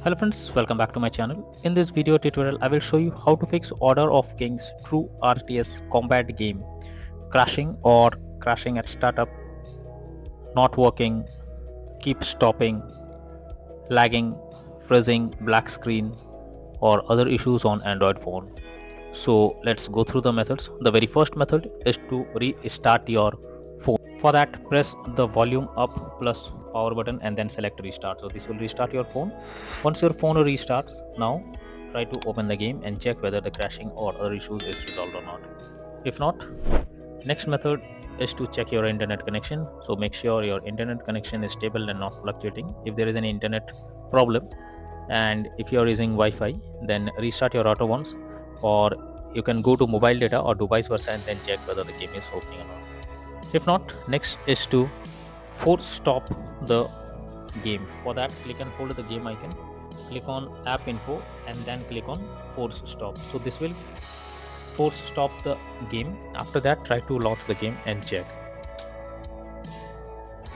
Hello friends, welcome back to my channel. In this video tutorial, I will show you how to fix Order of Kings True RTS combat game crashing or crashing at startup, not working, keep stopping, lagging, freezing, black screen or other issues on Android phone. So let's go through the methods. The very first method is to restart your phone. For that, press the volume up plus power button and then select restart. So this will restart your phone. Once your phone restarts, now try to open the game and check whether the crashing or other issues is resolved or not. If not, next method is to check your internet connection. So make sure your internet connection is stable and not fluctuating. If there is any internet problem, and if you are using Wi-Fi, then restart your router once, or you can go to mobile data or do vice versa and then check whether the game is opening or not. If not, next is to force stop the game. For that, click and hold the game icon, click on app info and then click on force stop. So this will force stop the game. After that, try to launch the game and check.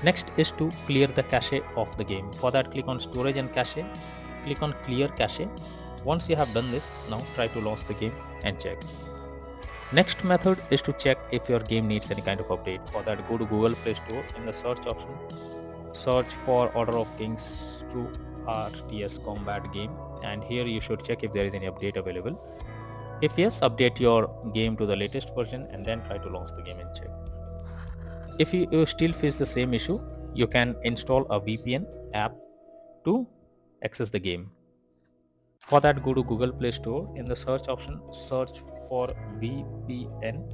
Next is to clear the cache of the game. For that, click on storage and cache, click on clear cache. Once you have done this, now try to launch the game and check. Next method is to check if your game needs any kind of update. For that, go to Google Play Store. In the search option, search for Order of Kings True RTS combat game, and here you should check if there is any update available. If yes, update your game to the latest version and then try to launch the game and check. If you still face the same issue, you can install a VPN app to access the game. For that, go to Google Play Store. In the search option, search for VPN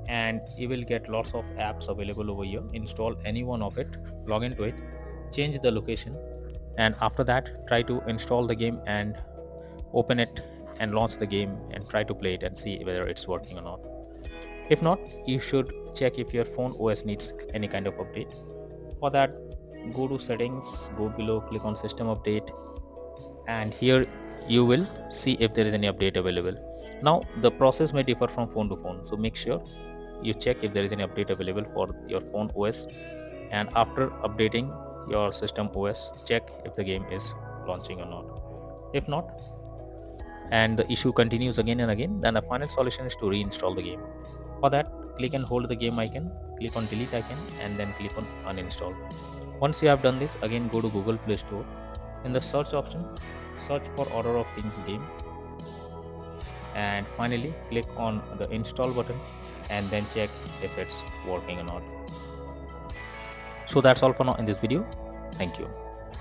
and you will get lots of apps available over here. Install any one of it, log into it, change the location, and after that try to install the game and open it and launch the game and try to play it and see whether it's working or not. If not, you should check if your phone OS needs any kind of update. For that, go to settings, go below, click on system update, and here you will see if there is any update available. Now the process may differ from phone to phone, so make sure you check if there is any update available for your phone OS, and after updating your system OS, check if the game is launching or not. If not, and the issue continues again and again, then the final solution is to reinstall the game. For that, click and hold the game icon, click on delete icon and then click on uninstall. Once you have done this, again go to Google Play Store. In the search option, search for Order of Kings game and finally click on the install button and then check if it's working or not. So that's all for now in this video. Thank you.